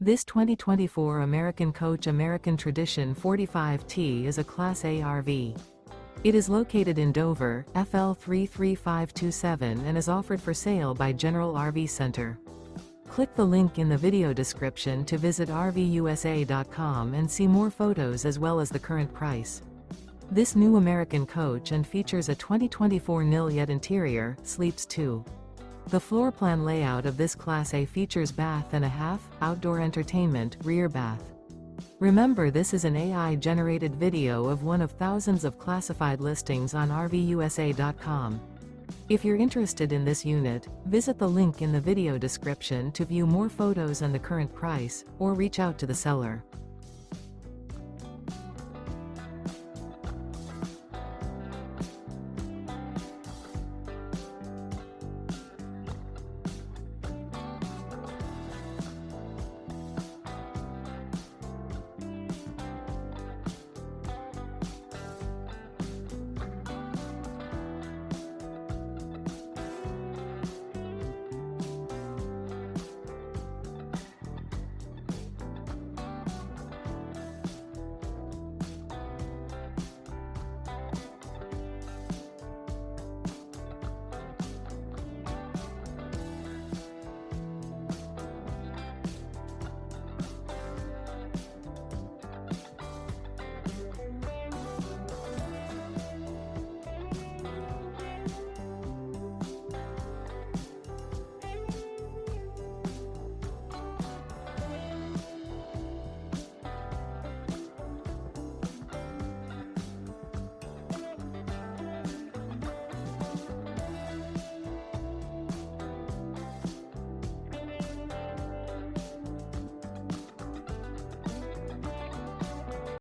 This 2024 American Coach American Tradition 45T is a Class A RV. It is located in Dover, FL 33527 and is offered for sale by General RV Center. Click the link in the video description to visit RVUSA.com and see more photos as well as the current price. This new American coach and features a 2024 NIL YET interior, sleeps 2. The floor plan layout of this Class A features bath and a half, outdoor entertainment, rear bath. Remember, this is an AI-generated video of one of thousands of classified listings on RVUSA.com. If you're interested in this unit, visit the link in the video description to view more photos and the current price, or reach out to the seller.